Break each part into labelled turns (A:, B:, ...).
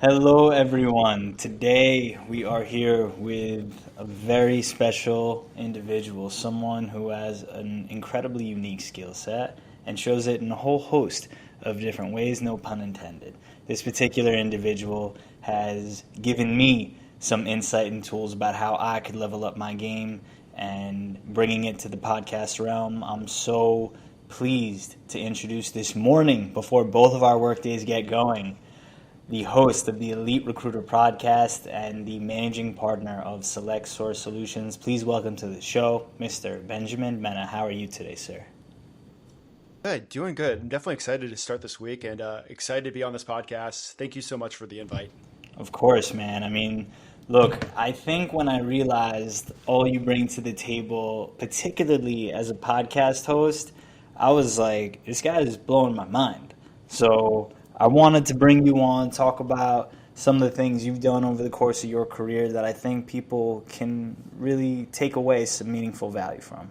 A: Hello, everyone. Today we are here with a very special individual, someone who has an incredibly unique skill set and shows it in a whole host of different ways, no pun intended. This particular individual has given me some insight and tools about how I could level up my game and bringing it to the podcast realm. I'm so pleased to introduce this morning before both of our workdays get going the host of the Elite Recruiter podcast and the managing partner of Select Source Solutions. Please welcome to the show, Mr. Benjamin Mena. How are you today, sir?
B: Good, doing good. I'm definitely excited to start this week and excited to be on this podcast. Thank you so much for the invite.
A: Of course, man. Look, I think when I realized all you bring to the table, particularly as a podcast host, I was like, this guy is blowing my mind. So I wanted to bring you on, talk about some of the things you've done over the course of your career that I think people can really take away some meaningful value from.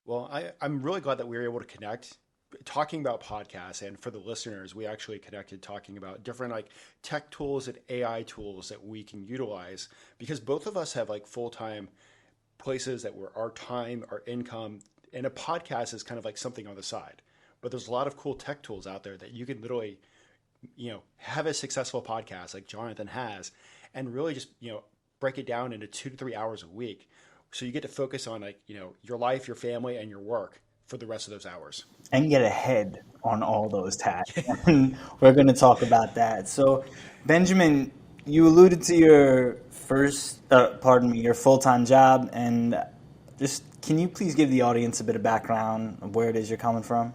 B: Well, I'm really glad that we were able to connect talking about podcasts. And for the listeners, we actually connected talking about different like tech tools and AI tools that we can utilize because both of us have like full-time places that were our time, our income, and a podcast is kind of like something on the side. But there's a lot of cool tech tools out there that you can literally have a successful podcast like Jonathan has and really just, break it down into 2 to 3 hours a week. So you get to focus on like, your life, your family, and your work for the rest of those hours.
A: And get ahead on all those tasks. And we're going to talk about that. So, Benjamin, you alluded to your your full-time job, and just can you please give the audience a bit of background of where it is you're coming from?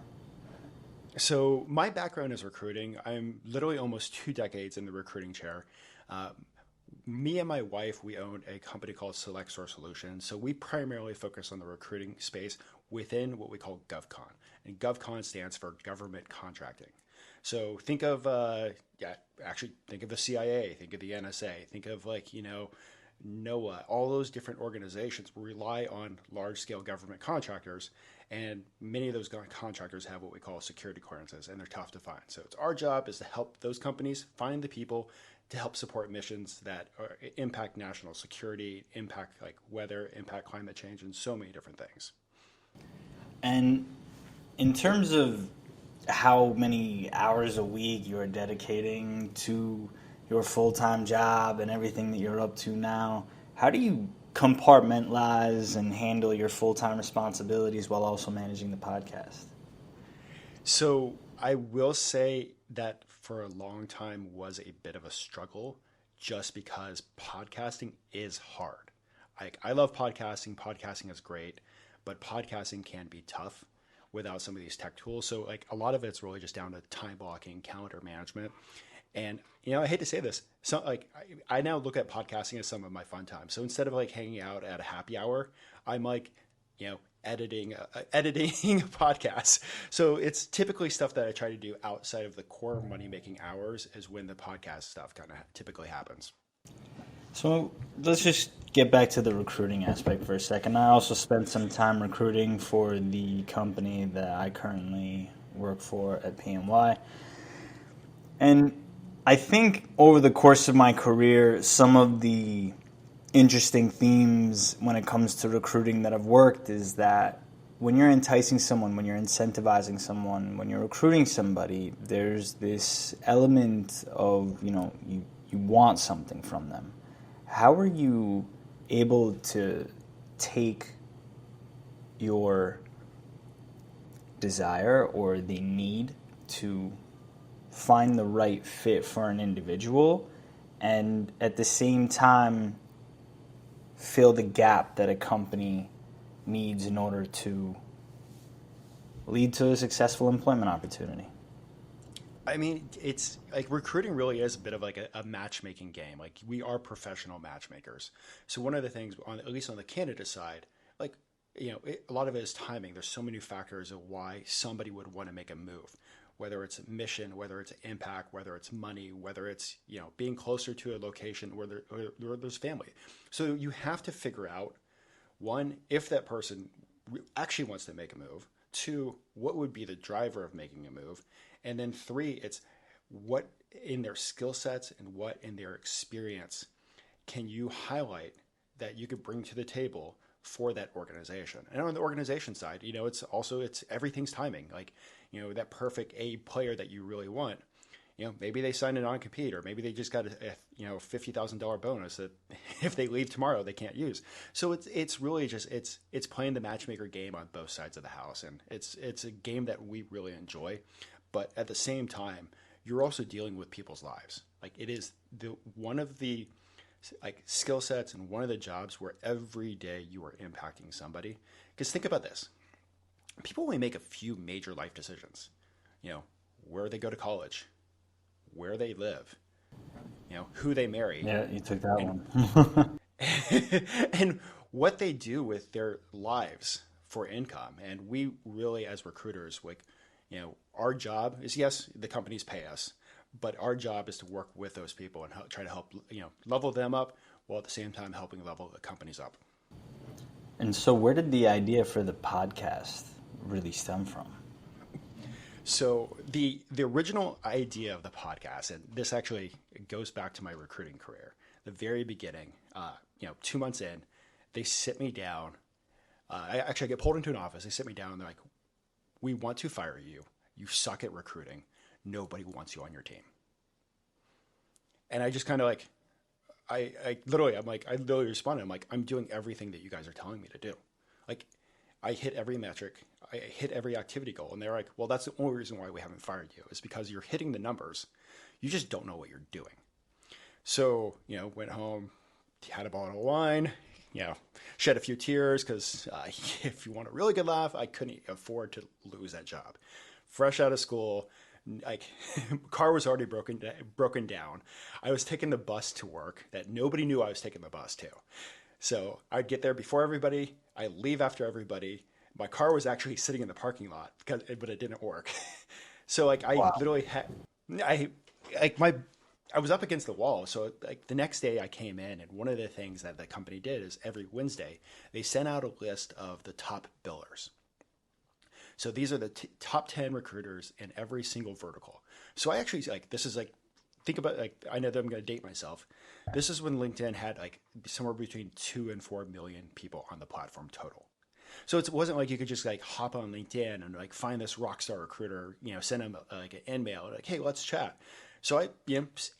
B: So my background is recruiting. I'm literally almost 2 decades in the recruiting chair. Uh, Me and my wife, we own a company called Select Source Solutions. So we primarily focus on the recruiting space within what we call GovCon. And GovCon stands for government contracting. So think of the CIA, think of the NSA, think of NOAA, all those different organizations rely on large scale government contractors. And many of those contractors have what we call security clearances, and they're tough to find. So it's our job is to help those companies find the people to help support missions that impact national security, impact like weather, impact climate change, and so many different things.
A: And in terms of how many hours a week you're dedicating to your full-time job and everything that you're up to now, how do you compartmentalize and handle your full-time responsibilities while also managing the podcast?
B: So I will say that for a long time was a bit of a struggle just because podcasting is hard. I love podcasting. Podcasting is great, but podcasting can be tough without some of these tech tools. So like a lot of it's really just down to time blocking, calendar management. And I hate to say this, so like I now look at podcasting as some of my fun time. So instead of like hanging out at a happy hour, I'm like, editing podcasts. So it's typically stuff that I try to do outside of the core money making hours is when the podcast stuff kind of typically happens.
A: So let's just get back to the recruiting aspect for a second. I also spent some time recruiting for the company that I currently work for at PNY. And I think over the course of my career, some of the interesting themes when it comes to recruiting that have worked is that when you're enticing someone, when you're incentivizing someone, when you're recruiting somebody, there's this element of, you want something from them. How are you able to take your desire or the need to find the right fit for an individual and at the same time fill the gap that a company needs in order to lead to a successful employment opportunity?
B: I mean, it's like recruiting really is a bit of like a matchmaking game. Like we are professional matchmakers. So one of the things on at least on the candidate side, like a lot of it is timing. There's so many factors of why somebody would want to make a move, whether it's mission, whether it's impact, whether it's money, whether it's being closer to a location where there's family. So you have to figure out one, if that person actually wants to make a move. Two, what would be the driver of making a move? And then three, it's what in their skill sets and what in their experience can you highlight that you could bring to the table for that organization? And on the organization side, it's everything's timing. Like, that perfect A player that you really want, maybe they signed a non-compete, or maybe they just got a $50,000 bonus that if they leave tomorrow they can't use. So it's really just it's playing the matchmaker game on both sides of the house, and it's a game that we really enjoy. But at the same time, you're also dealing with people's lives. Like, it is one of the like skill sets and one of the jobs where every day you are impacting somebody. Because think about this: people only make a few major life decisions. Where they go to college, where they live, who they marry.
A: Yeah, you took that
B: and,
A: one.
B: and what they do with their lives for income. And we really, as recruiters, like, our job is, yes, the companies pay us, but our job is to work with those people and try to help, level them up, while at the same time helping level the companies up.
A: And so where did the idea for the podcast really stem from?
B: So the original idea of the podcast, and this actually goes back to my recruiting career, the very beginning, 2 months in, they sit me down. I get pulled into an office. They sit me down and they're like, "We want to fire you. You suck at recruiting. Nobody wants you on your team." And I just kind of like, I literally responded. I'm like, "I'm doing everything that you guys are telling me to do. Like, I hit every metric. I hit every activity goal." And they're like, "Well, that's the only reason why we haven't fired you, is because you're hitting the numbers. You just don't know what you're doing." So, went home, had a bottle of wine, shed a few tears, because if you want a really good laugh, I couldn't afford to lose that job. Fresh out of school, like, car was already broken down. I was taking the bus to work that nobody knew I was taking the bus to. So I'd get there before everybody. I leave after everybody. My car was actually sitting in the parking lot, but it didn't work. So like, I
A: Wow.
B: literally had, I was up against the wall. So like, the next day I came in, and one of the things that the company did is every Wednesday they sent out a list of the top billers. So these are the top 10 recruiters in every single vertical. So I actually, like, this is like, think about, like, I know that I'm going to date myself. This is when LinkedIn had like somewhere between 2 and 4 million people on the platform total. So it wasn't like you could just like hop on LinkedIn and like find this rock star recruiter, send them like an email, like, "Hey, let's chat." So I,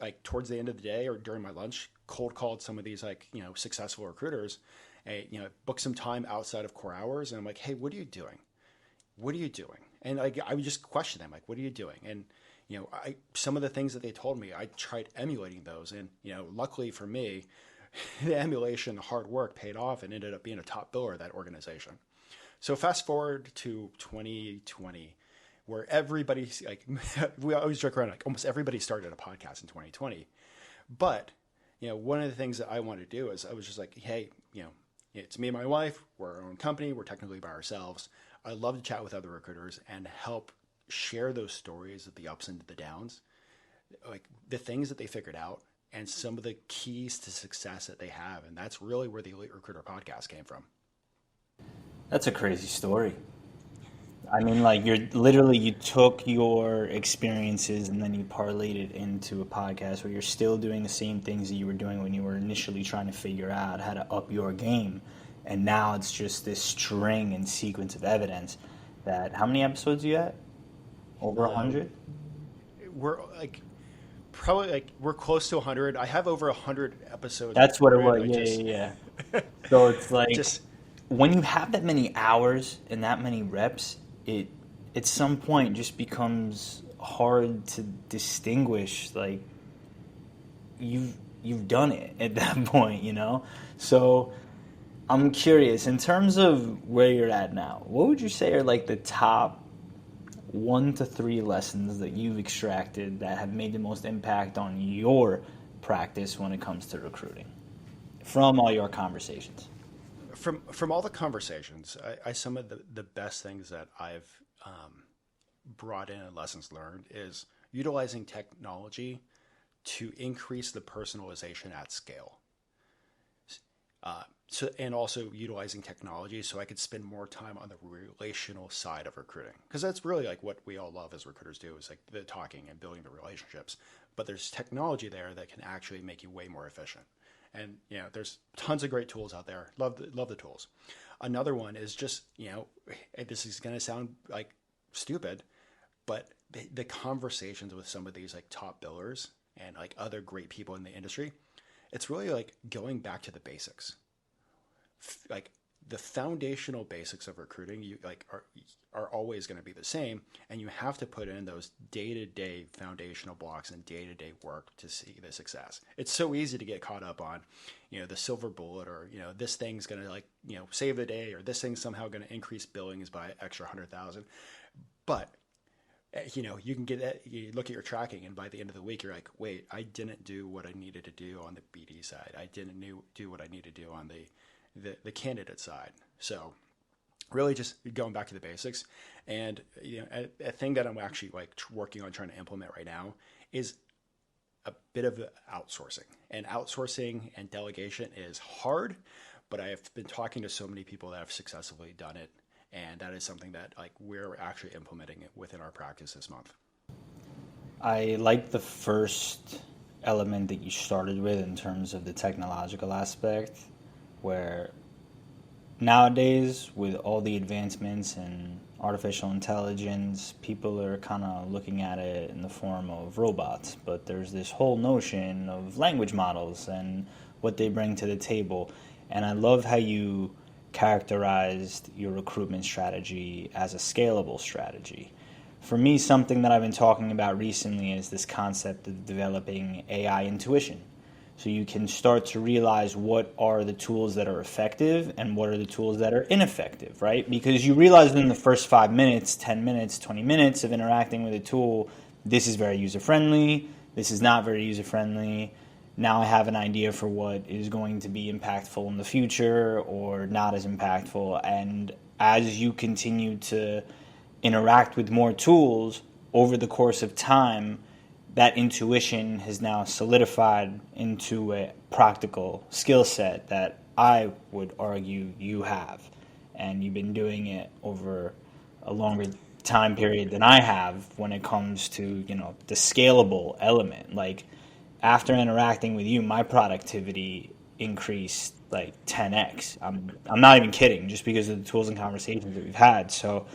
B: like, towards the end of the day or during my lunch, cold called some of these, like, successful recruiters, and, booked some time outside of core hours. And I'm like, "Hey, what are you doing? What are you doing?" And like, I would just question them, like, "What are you doing?" And, some of the things that they told me, I tried emulating those. And, luckily for me, the emulation, the hard work paid off and ended up being a top biller of that organization. So fast forward to 2020, where everybody's like, we always joke around, like, almost everybody started a podcast in 2020. But, one of the things that I wanted to do is I was just like, "Hey, it's me and my wife. We're our own company. We're technically by ourselves. I love to chat with other recruiters and help share those stories of the ups and the downs, like the things that they figured out and some of the keys to success that they have." And that's really where the Elite Recruiter podcast came from.
A: That's a crazy story. I mean, like, you took your experiences and then you parlayed it into a podcast where you're still doing the same things that you were doing when you were initially trying to figure out how to up your game. And now it's just this string and sequence of evidence that, how many episodes you at? Over
B: Uh,
A: 100?
B: we're like, probably like, we're close to 100. I have over 100 episodes
A: That's what it
B: recorded.
A: was. Yeah, yeah, yeah. So it's like,
B: Just,
A: when you have that many hours and that many reps, it at some point just becomes hard to distinguish, like, you've done it at that point. So I'm curious, in terms of where you're at now, what would you say are like the top 1 to 3 lessons that you've extracted that have made the most impact on your practice when it comes to recruiting from all your conversations?
B: from all the conversations, some of the best things that I've brought in and lessons learned is utilizing technology to increase the personalization at scale. And also utilizing technology so I could spend more time on the relational side of recruiting, because that's really like what we all love as recruiters do, is like the talking and building the relationships. but there's technology there that can actually make you way more efficient. And there's tons of great tools out there. Love the tools. Another one is just this is going to sound like stupid, but the conversations with some of these like top billers and like other great people in the industry, it's really like going back to the basics. Like the foundational basics of recruiting, you like are always going to be the same, and you have to put in those day-to-day foundational blocks and day-to-day work to see the success. It's so easy to get caught up on, the silver bullet, or this thing's going to save the day, or this thing's somehow going to increase billings by extra 100,000. But you can get that. You look at your tracking, and by the end of the week, you're like, wait, I didn't do what I needed to do on the BD side. I didn't do what I need to do on the candidate side. So really just going back to the basics. And a thing that I'm actually like working on trying to implement right now is a bit of outsourcing. And outsourcing and delegation is hard, but I have been talking to so many people that have successfully done it, and that is something that like we're actually implementing it within our practice this month.
A: I like the first element that you started with in terms of the technological aspect, where nowadays with all the advancements in artificial intelligence, people are kind of looking at it in the form of robots, but there's this whole notion of language models and what they bring to the table. And I love how you characterized your recruitment strategy as a scalable strategy. For me, something that I've been talking about recently is this concept of developing AI intuition. So you can start to realize what are the tools that are effective and what are the tools that are ineffective, right? Because you realize in the first 5 minutes, 10 minutes, 20 minutes of interacting with a tool, this is very user-friendly, this is not very user-friendly. Now I have an idea for what is going to be impactful in the future or not as impactful. And as you continue to interact with more tools over the course of time, that intuition has now solidified into a practical skill set that I would argue you have. And you've been doing it over a longer time period than I have when it comes to, the scalable element. Like after interacting with you, my productivity increased like 10x. I'm not even kidding, just because of the tools and conversations that we've had. So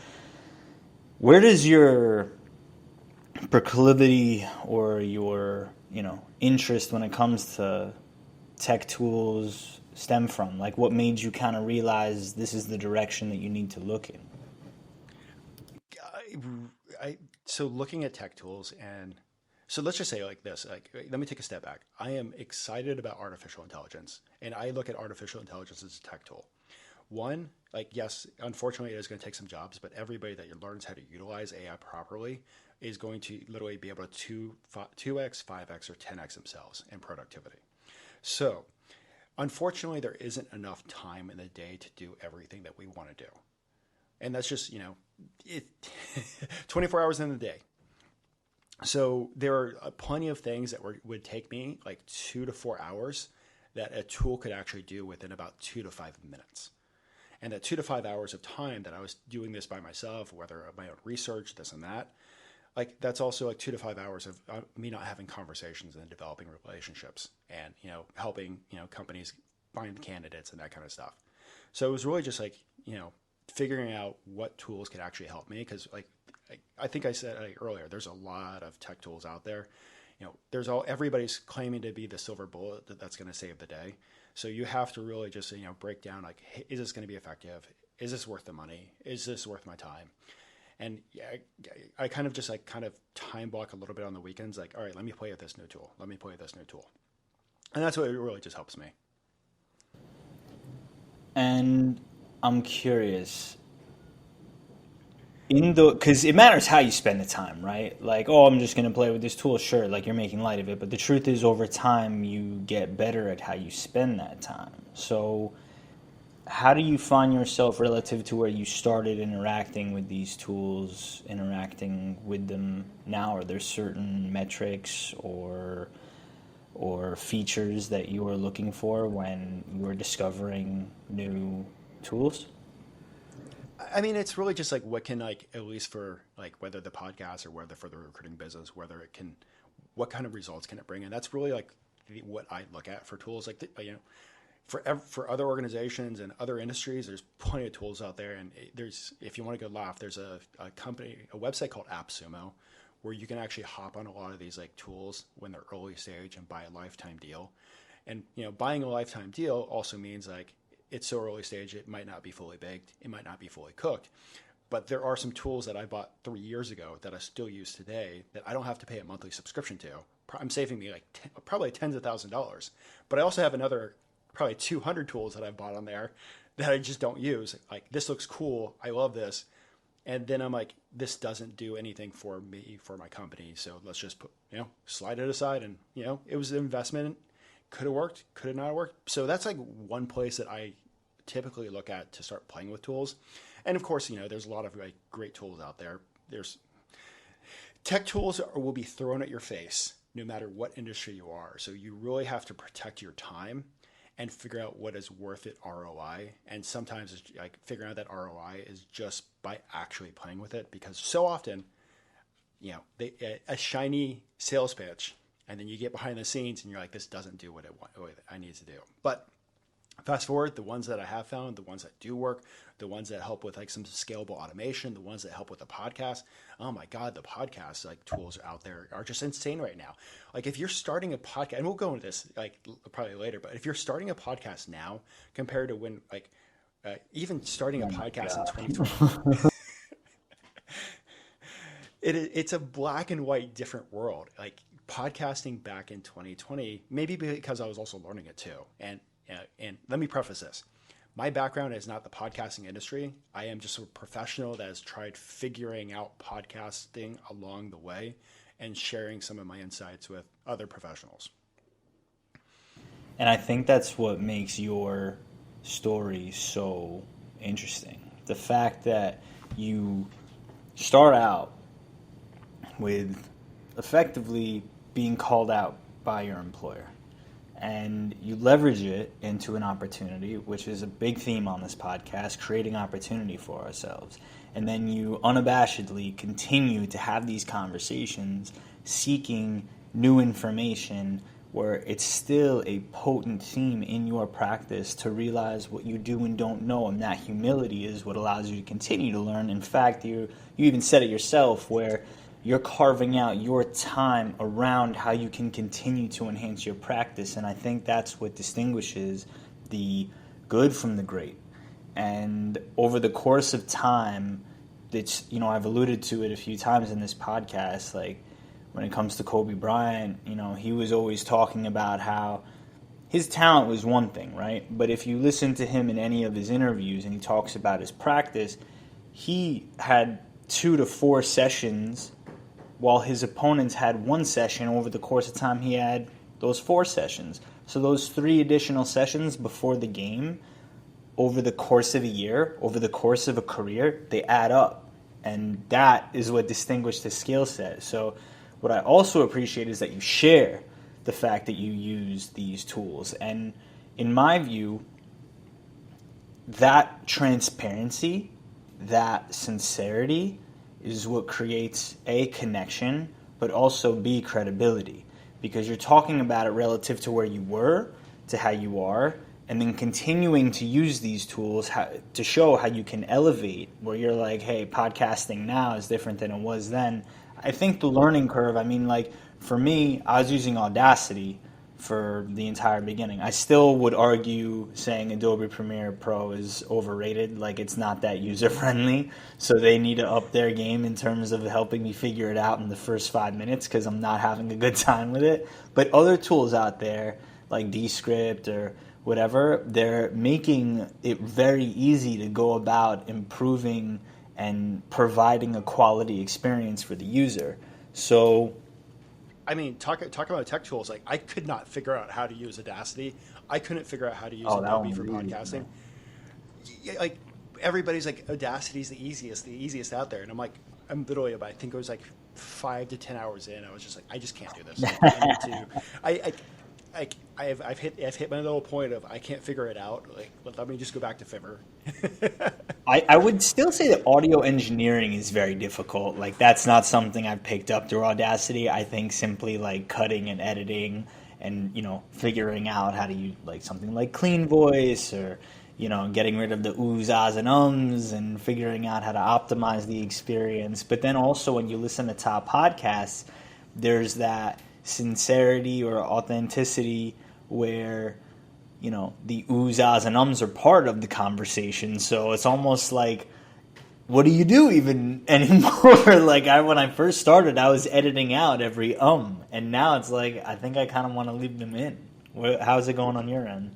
A: where does your proclivity or your interest when it comes to tech tools stem from? Like what made you kind of realize this is the direction that you need to look in?
B: So looking at tech tools, and so let's just say like this, like let me take a step back. I am excited about artificial intelligence, and I look at artificial intelligence as a tech tool. One, like yes, unfortunately it is going to take some jobs, but everybody that learns how to utilize AI properly is going to literally be able to 2x, 5x, or 10x themselves in productivity. So unfortunately, there isn't enough time in the day to do everything that we want to do. And that's just, 24 hours in the day. So there are plenty of things that would take me like 2 to 4 hours that a tool could actually do within about 2 to 5 minutes. And that 2 to 5 hours of time that I was doing this by myself, whether my own research, this and that, like that's also like 2 to 5 hours of me not having conversations and developing relationships and, helping, companies find candidates and that kind of stuff. So it was really just like, figuring out what tools could actually help me. Cause like, I think I said earlier, there's a lot of tech tools out there. Everybody's claiming to be the silver bullet that's going to save the day. So you have to really just, break down like, hey, is this going to be effective? Is this worth the money? Is this worth my time? And yeah, I kind of just like time block a little bit on the weekends. Like, all right, let me play with this new tool. Let me play with this new tool. And that's what it really just helps me.
A: And I'm curious, because it matters how you spend the time, right? Like, oh, I'm just going to play with this tool. Sure, like you're making light of it. But the truth is over time, you get better at how you spend that time. So how do you find yourself relative to where you started interacting with these tools, interacting with them now? Are there certain metrics or features that you are looking for when you are discovering new tools?
B: I mean, it's really just like what can like, at least for like whether the podcast or whether for the recruiting business, whether it can what kind of results can it bring? And that's really like what I look at for tools. Like, for other organizations and other industries, there's plenty of tools out there. And if you want to go laugh, there's a website called AppSumo, where you can actually hop on a lot of these like tools when they're early stage and buy a lifetime deal. And buying a lifetime deal also means like it's so early stage, it might not be fully baked, it might not be fully cooked. But there are some tools that I bought 3 years ago that I still use today that I don't have to pay a monthly subscription to. I'm saving me like probably tens of thousands of dollars. But I also have another probably 200 tools that I've bought on there that I just don't use. Like, this looks cool, I love this. And then I'm like, this doesn't do anything for me, for my company. So let's just slide it aside. And, it was an investment. Could have worked, could have not worked. So that's like one place that I typically look at to start playing with tools. And of course, there's a lot of like great tools out there. There's tech tools will be thrown at your face no matter what industry you are. So you really have to protect your time and figure out what is worth it ROI. And sometimes it's like figuring out that ROI is just by actually playing with it, because so often, a shiny sales pitch, and then you get behind the scenes and you're like, this doesn't do what I need to do. But fast forward, the ones that I have found, the ones that do work, the ones that help with like some scalable automation, the ones that help with the podcast. Oh my God, the podcast like tools out there are just insane right now. Like, if you're starting a podcast, and we'll go into this like probably later, but if you're starting a podcast now compared to when even starting a podcast in 2020, it's a black and white different world. Like, podcasting back in 2020, maybe because I was also learning it too. And let me preface this. My background is not the podcasting industry. I am just a professional that has tried figuring out podcasting along the way and sharing some of my insights with other professionals.
A: And I think that's what makes your story so interesting. The fact that you start out with effectively being called out by your employer, and you leverage it into an opportunity, which is a big theme on this podcast, creating opportunity for ourselves. And then you unabashedly continue to have these conversations, seeking new information, where it's still a potent theme in your practice to realize what you do and don't know. And that humility is what allows you to continue to learn. In fact, you even said it yourself, where you're carving out your time around how you can continue to enhance your practice. And I think that's what distinguishes the good from the great. And over the course of time, it's, I've alluded to it a few times in this podcast, like when it comes to Kobe Bryant, he was always talking about how his talent was one thing, right? But if you listen to him in any of his interviews and he talks about his practice, he had 2 to 4 sessions while his opponents had 1 session over the course of time he had those 4 sessions. So those 3 additional sessions before the game, over the course of a year, over the course of a career, they add up. And that is what distinguished his skill set. So what I also appreciate is that you share the fact that you use these tools. And in my view, that transparency, that sincerity is what creates A, connection, but also B, credibility. Because you're talking about it relative to where you were, to how you are, and then continuing to use these tools to show how you can elevate, where you're like, hey, podcasting now is different than it was then. I think the learning curve, for me, I was using Audacity for the entire beginning. I still would argue saying Adobe Premiere Pro is overrated. Like, it's not that user-friendly, so they need to up their game in terms of helping me figure it out in the first 5 minutes, because I'm not having a good time with it. But other tools out there, like Descript or whatever, they're making it very easy to go about improving and providing a quality experience for the user. So,
B: talk about tech tools. Like, I could not figure out how to use Audacity. I couldn't figure out how to use Adobe for podcasting. Like, everybody's like, Audacity's the easiest out there. And I'm like, I'm literally about, I think it was like 5 to 10 hours in. I was just like, I just can't do this. like I've hit my little point of I can't figure it out. Like let me just go back to Fiverr.
A: I would still say that audio engineering is very difficult. Like that's not something I've picked up through Audacity. I think simply like cutting and editing and figuring out how to use like something like clean voice or getting rid of the oohs, ahs, and ums and figuring out how to optimize the experience. But then also when you listen to top podcasts, there's that sincerity or authenticity where the oohs, ahs, and ums are part of the conversation. So it's almost like, what do you do even anymore? Like when I first started, I was editing out every and now it's like I think I kind of want to leave them in. How's it going on your end?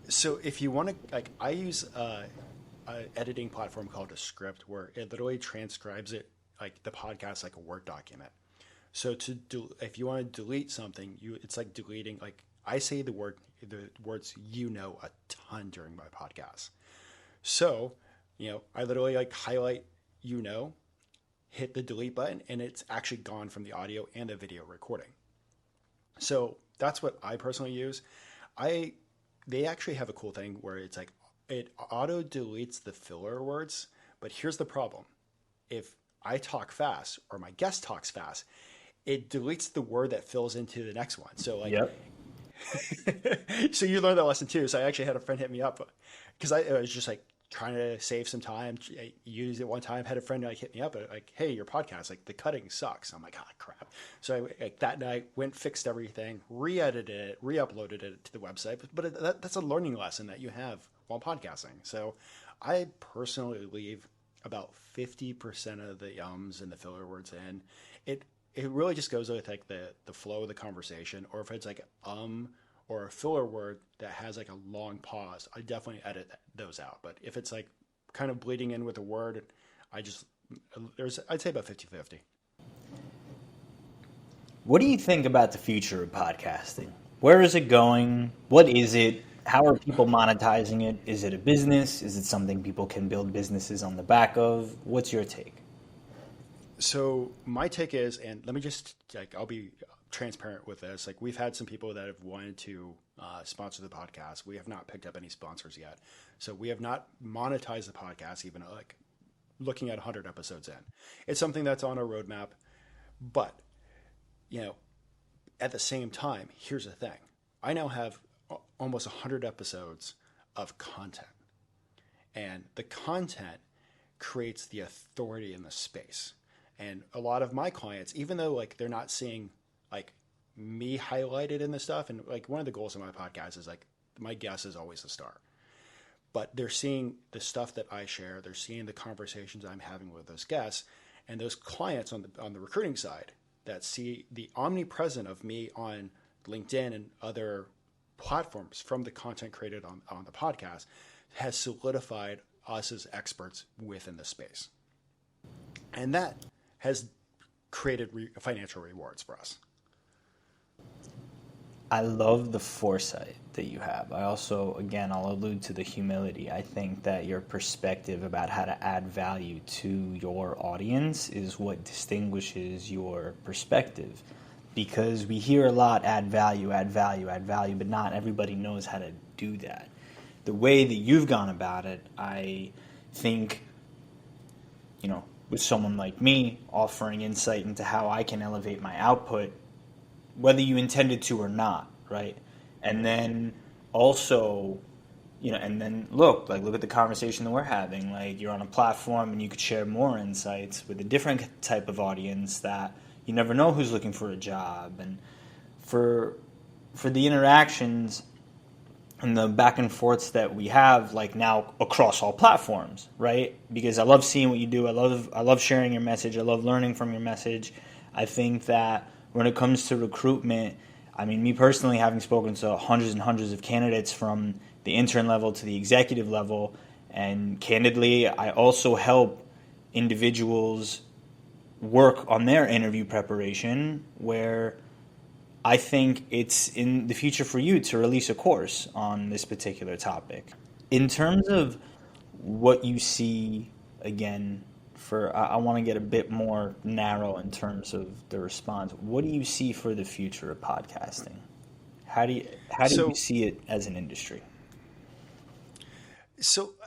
B: So if you want to, like, I use a editing platform called a script where it literally transcribes it like the podcast like a Word document. So if you want to delete something, it's like deleting. Like I say the words a ton during my podcast. So I literally like highlight hit the delete button, and it's actually gone from the audio and the video recording. So that's what I personally use. They actually have a cool thing where it's like it auto deletes the filler words, but here's the problem. If I talk fast or my guest talks fast, it deletes the word that fills into the next one. So like,
A: Yep.
B: so you learned that lesson too. So I actually had a friend hit me up because I was just like trying to save some time. I used it one time, had a friend like hit me up like, hey, your podcast, like the cutting sucks. I'm like, ah, crap. So I like that night went, fixed everything, re-edited it, re-uploaded it to the website. But that's a learning lesson that you have while podcasting. So I personally leave about 50% of the ums and the filler words in. It really just goes with like the flow of the conversation, or if it's like or a filler word that has like a long pause, I definitely edit those out. But if it's like kind of bleeding in with a word, I'd say about 50-50.
A: What do you think about the future of podcasting? Where is it going? What is it? How are people monetizing it? Is it a business? Is it something people can build businesses on the back of? What's your take?
B: So my take is, and let me just I'll be transparent with this. Like we've had some people that have wanted to sponsor the podcast. We have not picked up any sponsors yet. So we have not monetized the podcast, even like looking at 100 episodes in. It's something that's on our roadmap. But, at the same time, here's the thing. I now have almost 100 episodes of content. And the content creates the authority in the space. And a lot of my clients, even though like they're not seeing like me highlighted in the stuff, and like one of the goals of my podcast is like my guest is always the star, but they're seeing the stuff that I share, they're seeing the conversations I'm having with those guests, and those clients on the recruiting side that see the omnipresent of me on LinkedIn and other platforms from the content created on the podcast has solidified us as experts within the space. And that has created financial rewards for us.
A: I love the foresight that you have. I also, again, I'll allude to the humility. I think that your perspective about how to add value to your audience is what distinguishes your perspective. Because we hear a lot, add value, add value, add value, but not everybody knows how to do that. The way that you've gone about it, I think, with someone like me offering insight into how I can elevate my output, whether you intended to or not, right? And then also, and then look at the conversation that we're having. Like you're on a platform and you could share more insights with a different type of audience that you never know who's looking for a job. And for the interactions and the back and forths that we have like now across all platforms, right? Because I love seeing what you do. I love sharing your message. I love learning from your message. I think that when it comes to recruitment, I mean, me personally, having spoken to hundreds and hundreds of candidates from the intern level to the executive level, and candidly, I also help individuals work on their interview preparation, where I think it's in the future for you to release a course on this particular topic. In terms of what you see, again, I want to get a bit more narrow in terms of the response. What do you see for the future of podcasting? How do you
B: So,
A: see it as an industry?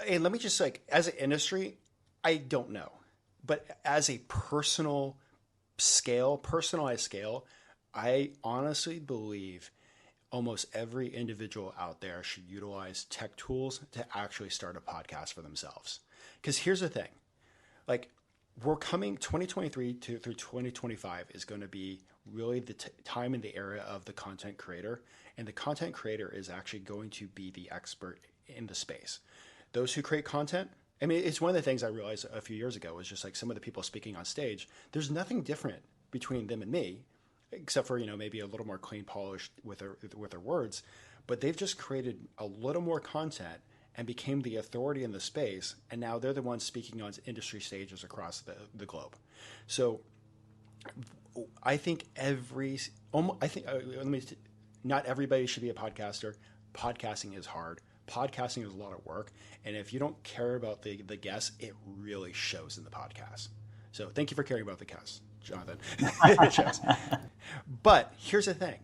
B: and let me just like, as an industry, I don't know, but as a personalized scale, I honestly believe almost every individual out there should utilize tech tools to actually start a podcast for themselves. Because here's the thing, like we're coming 2023 through 2025 is going to be really the time in the era of the content creator, and the content creator is actually going to be the expert in the space. Those who create content, I mean, it's one of the things I realized a few years ago was just like some of the people speaking on stage, there's nothing different between them and me, except for, maybe a little more clean polished with their words, but they've just created a little more content and became the authority in the space, and now they're the ones speaking on industry stages across the globe. So I think let me, not everybody should be a podcaster. Podcasting is hard. Podcasting is a lot of work, and if you don't care about the guests, it really shows in the podcast. So thank you for caring about the guests, Jonathan. It shows. But here's the thing,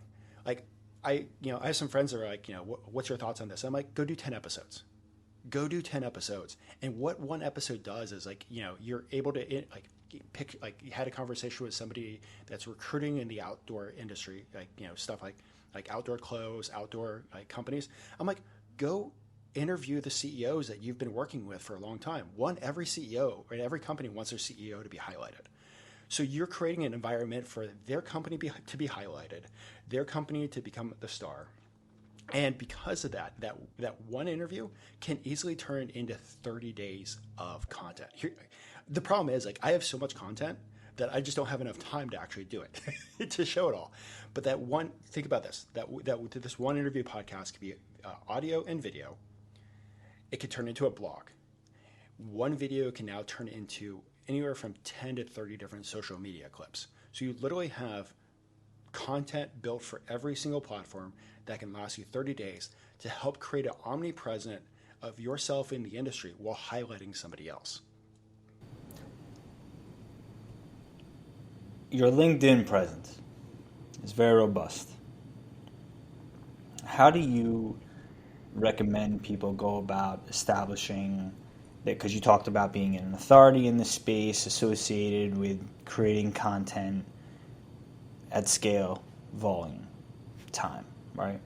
B: like I have some friends that are like, what's your thoughts on this? I'm like, go do 10 episodes. Go do 10 episodes. And what one episode does is like, you're able to like pick, like you had a conversation with somebody that's recruiting in the outdoor industry, like, stuff like outdoor clothes, outdoor like companies. I'm like, go interview the CEOs that you've been working with for a long time. Every CEO or every company wants their CEO to be highlighted. So you're creating an environment for their company to be highlighted, their company to become the star. And because of that one interview can easily turn into 30 days of content. The problem is, like, I have so much content that I just don't have enough time to actually do it to show it all. But think about this, this one interview podcast could be audio and video. It could turn into a blog. One video can now turn into anywhere from 10 to 30 different social media clips. So you literally have content built for every single platform that can last you 30 days to help create an omnipresent of yourself in the industry while highlighting somebody else.
A: Your LinkedIn presence is very robust. How do you recommend people go about establishing that? Because you talked about being an authority in the space associated with creating content at scale, volume, time, right?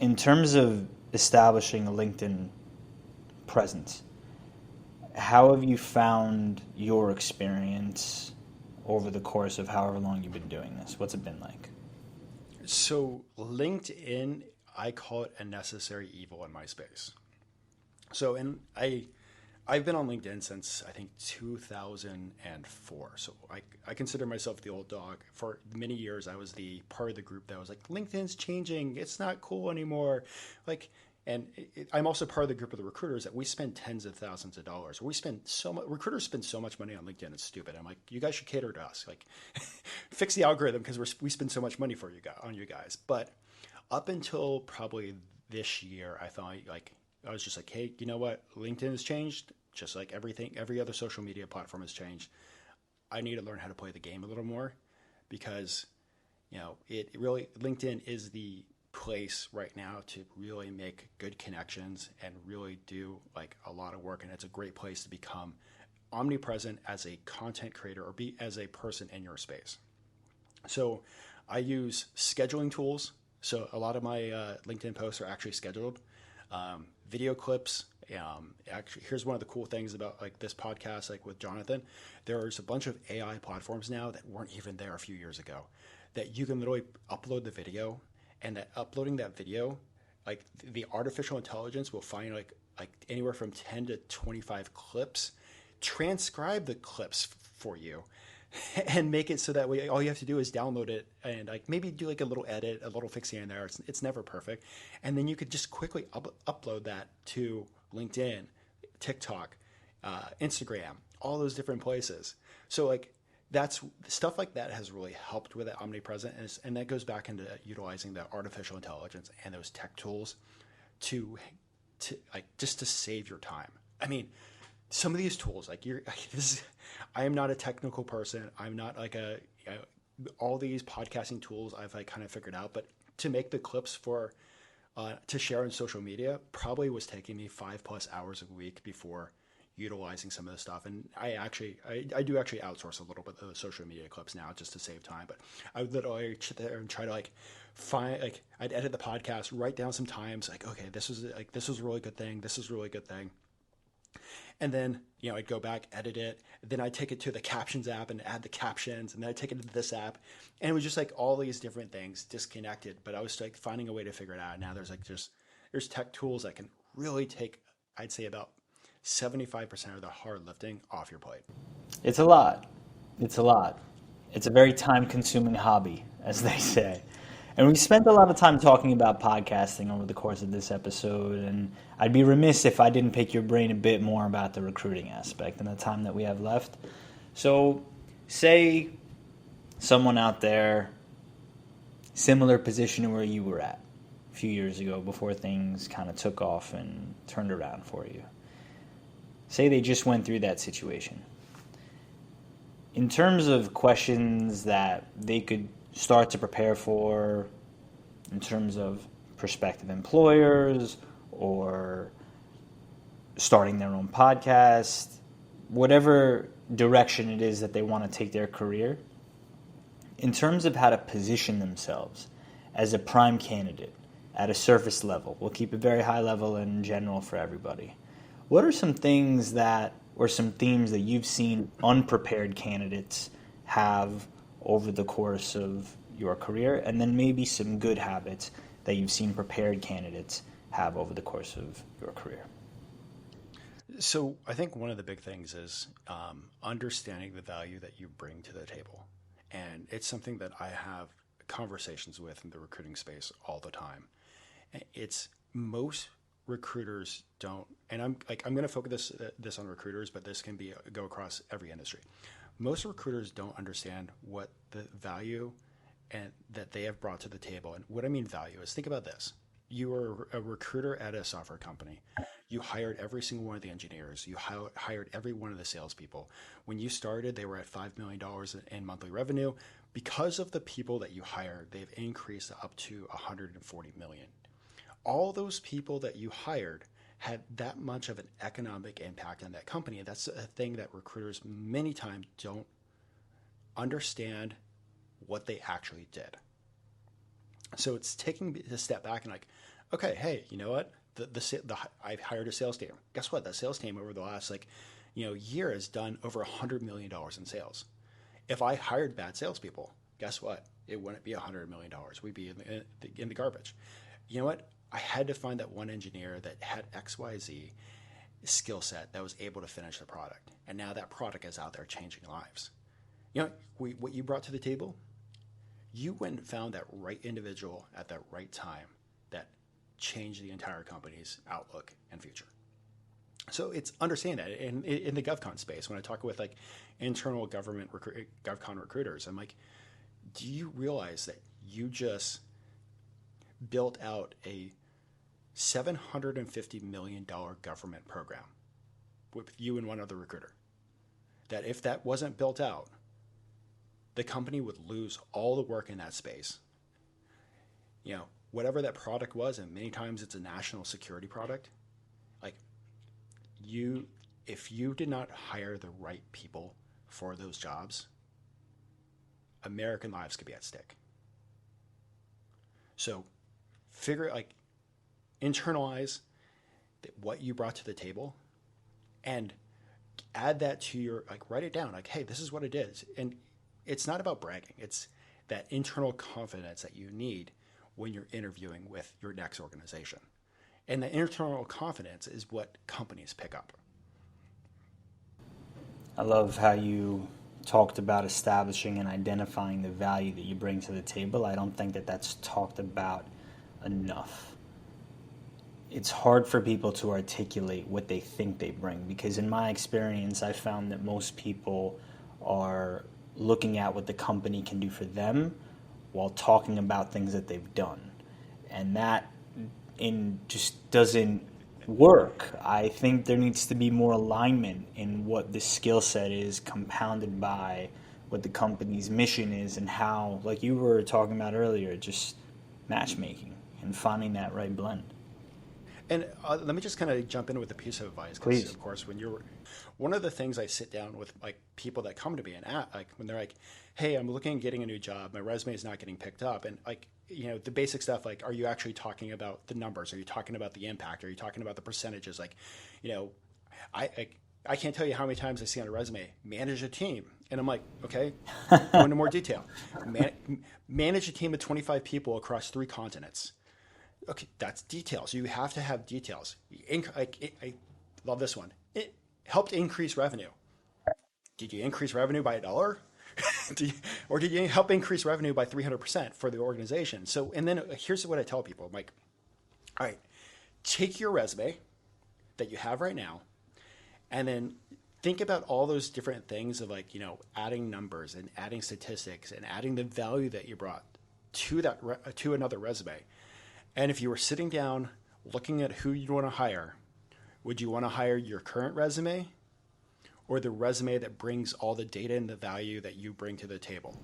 A: In terms of establishing a LinkedIn presence, how have you found your experience over the course of however long you've been doing this? What's it been like?
B: So LinkedIn, I call it a necessary evil in my space. So, I've been on LinkedIn since I think 2004. So I consider myself the old dog. For many years, I was the part of the group that was like, LinkedIn's changing. It's not cool anymore. I'm also part of the group of the recruiters that we spend tens of thousands of dollars. Recruiters spend so much money on LinkedIn. It's stupid. I'm like, you guys should cater to us. Like, fix the algorithm because we spend so much money on you guys. But up until probably this year, I was just like, hey, you know what? LinkedIn has changed, just like every other social media platform has changed. I need to learn how to play the game a little more because, LinkedIn is the place right now to really make good connections and really do like a lot of work. And it's a great place to become omnipresent as a content creator or be as a person in your space. So I use scheduling tools. So a lot of my LinkedIn posts are actually scheduled. Video clips. Actually, here's one of the cool things about like this podcast, like with Jonathan. There's a bunch of AI platforms now that weren't even there a few years ago, that you can literally upload the video, and that uploading that video, like the artificial intelligence will find like anywhere from 10 to 25 clips, transcribe the clips for you, and make it so that way all you have to do is download it and like maybe do like a little edit, a little fix here and there. It's never perfect, and then you could just quickly upload that to LinkedIn, TikTok, Instagram, all those different places. So like that's stuff like that has really helped with that omnipresent, and that goes back into utilizing the artificial intelligence and those tech tools to like just to save your time. I mean, some of these tools, like I am not a technical person. I'm not like all these podcasting tools I've like kind of figured out, but to make the clips for to share on social media probably was taking me 5+ hours a week before utilizing some of the stuff. And I do actually outsource a little bit of the social media clips now just to save time. But I would literally sit there and try to like find, like, I'd edit the podcast, write down some times, like, okay, this was a really good thing. This is a really good thing. And then, I'd go back, edit it. Then I'd take it to the captions app and add the captions. And then I'd take it to this app. And it was just like all these different things disconnected. But I was like finding a way to figure it out. Now there's tech tools that can really take, I'd say, about 75% of the hard lifting off your plate.
A: It's a lot. It's a lot. It's a very time-consuming hobby, as they say. And we spent a lot of time talking about podcasting over the course of this episode, and I'd be remiss if I didn't pick your brain a bit more about the recruiting aspect in the time that we have left. So, say someone out there, similar position to where you were at a few years ago before things kind of took off and turned around for you. Say they just went through that situation. In terms of questions that they could start to prepare for in terms of prospective employers or starting their own podcast, whatever direction it is that they want to take their career, in terms of how to position themselves as a prime candidate at a surface level, we'll keep it very high level and general for everybody. What are some things or some themes that you've seen unprepared candidates have over the course of your career, and then maybe some good habits that you've seen prepared candidates have over the course of your career?
B: So I think one of the big things is understanding the value that you bring to the table. And it's something that I have conversations with in the recruiting space all the time. It's most recruiters don't, and I'm going to focus this on recruiters, but this can go across every industry. Most recruiters don't understand what the value and that they have brought to the table. And what I mean value is, think about this. You were a recruiter at a software company. You hired every single one of the engineers. You hired every one of the salespeople. When you started, they were at $5 million in monthly revenue. Because of the people that you hired, they've increased up to $140 million. All those people that you hired had that much of an economic impact on that company. And that's a thing that recruiters many times don't understand what they actually did. So it's taking a step back and like, okay, hey, you know what? I've hired a sales team. Guess what? That sales team over the last year has done over $100 million in sales. If I hired bad salespeople, guess what? It wouldn't be $100 million. We'd be in the garbage. You know what? I had to find that one engineer that had XYZ skill set that was able to finish the product. And now that product is out there changing lives. What you brought to the table, you went and found that right individual at that right time that changed the entire company's outlook and future. So it's understand that. And in the GovCon space, when I talk with like internal government GovCon recruiters, I'm like, do you realize that you just built out a $750 million government program with you and one other recruiter? That if that wasn't built out, the company would lose all the work in that space. Whatever that product was, and many times it's a national security product, if you did not hire the right people for those jobs, American lives could be at stake. So internalize what you brought to the table and add that to your, write it down. Hey, this is what it is. And it's not about bragging. It's that internal confidence that you need when you're interviewing with your next organization. And the internal confidence is what companies pick up.
A: I love how you talked about establishing and identifying the value that you bring to the table. I don't think that that's talked about enough. It's hard for people to articulate what they think they bring, because in my experience, I found that most people are looking at what the company can do for them while talking about things that they've done. And that just doesn't work. I think there needs to be more alignment in what the skill set is, compounded by what the company's mission is, and how, like you were talking about earlier, just matchmaking and finding that right blend.
B: And let me just kind of jump in with a piece of advice, because
A: Please.
B: of course, when you're one of the things I sit down with like people that come to me and like when they're like, "Hey, I'm looking at getting a new job. My resume is not getting picked up," and like the basic stuff like, are you actually talking about the numbers? Are you talking about the impact? Are you talking about the percentages? Like, you know, I I can't tell you how many times I see on a resume, manage a team, and I'm like, okay, go into more detail. Man, manage a team of 25 people across 3 continents. Okay, that's details. You have to have details. I love this one. It helped increase revenue. Did you increase revenue by $1? Or did you help increase revenue by 300% for the organization? So, and then here's what I tell people. I'm like, all right, take your resume that you have right now, and then think about all those different things of like, adding numbers and adding statistics and adding the value that you brought to to another resume. And if you were sitting down looking at who you'd want to hire, would you want to hire your current resume or the resume that brings all the data and the value that you bring to the table?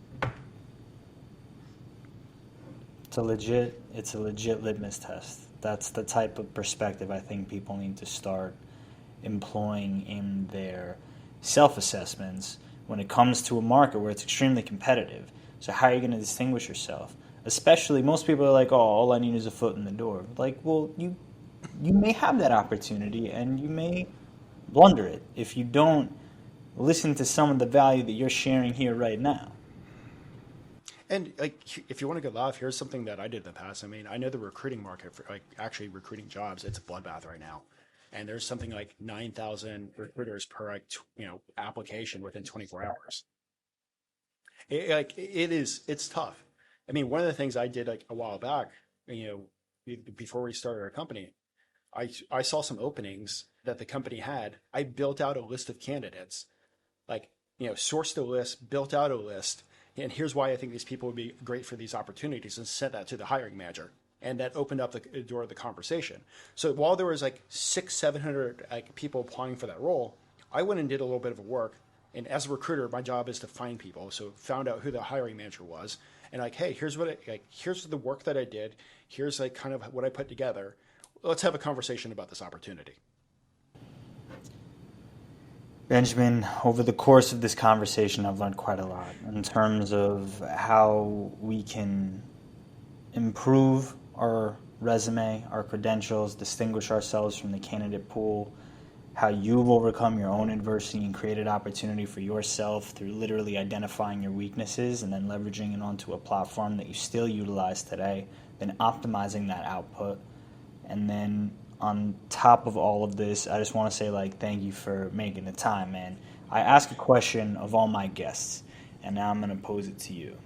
A: It's a legit litmus test. That's the type of perspective I think people need to start employing in their self-assessments when it comes to a market where it's extremely competitive. So how are you going to distinguish yourself? Especially, most people are like, "Oh, all I need is a foot in the door." Like, well, you may have that opportunity and you may blunder it if you don't listen to some of the value that you're sharing here right now.
B: And like, if you want to get live, here's something that I did in the past. I mean, I know the recruiting market for like actually recruiting jobs, it's a bloodbath right now. And there's something like 9,000 recruiters per application within 24 hours. It's tough. I mean, one of the things I did like a while back, before we started our company, I saw some openings that the company had. I built out a list of candidates, like, sourced a list, built out a list, and here's why I think these people would be great for these opportunities, and sent that to the hiring manager. And that opened up the door of the conversation. So while there was like 700 like people applying for that role, I went and did a little bit of work. And as a recruiter, my job is to find people. So found out who the hiring manager was, and like, hey, here's the work that I did. Here's like kind of what I put together. Let's have a conversation about this opportunity.
A: Benjamin, over the course of this conversation, I've learned quite a lot in terms of how we can improve our resume, our credentials, distinguish ourselves from the candidate pool, how you've overcome your own adversity and created opportunity for yourself through literally identifying your weaknesses and then leveraging it onto a platform that you still utilize today, then optimizing that output. And then on top of all of this, I just want to say, like, thank you for making the time, man. I ask a question of all my guests, and now I'm going to pose it to you.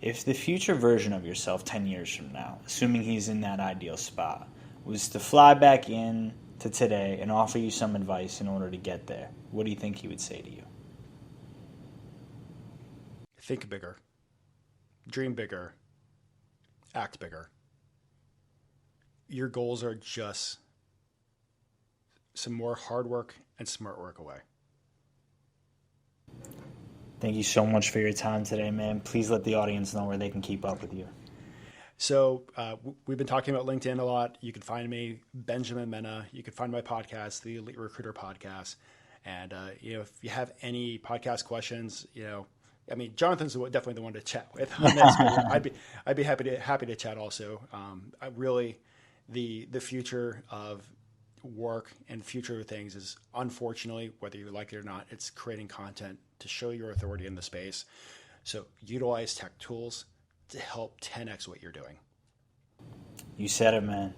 A: If the future version of yourself 10 years from now, assuming he's in that ideal spot, was to fly back in to today and offer you some advice in order to get there, what do you think he would say to you?
B: Think bigger, dream bigger, act bigger. Your goals are just some more hard work and smart work away.
A: Thank you so much for your time today, man. Please let the audience know where they can keep up with you.
B: So we've been talking about LinkedIn a lot. You can find me, Benjamin Mena. You can find my podcast, the Elite Recruiter Podcast. And if you have any podcast questions, I mean, Jonathan's definitely the one to chat with on this, but I'd be happy to chat also. I really, the future of work and future of things is, unfortunately, whether you like it or not, it's creating content to show your authority in the space. So utilize tech tools to help 10x what you're doing.
A: You said it, man.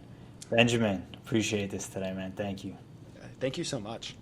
A: Benjamin, appreciate this today, man. Thank you.
B: Thank you so much.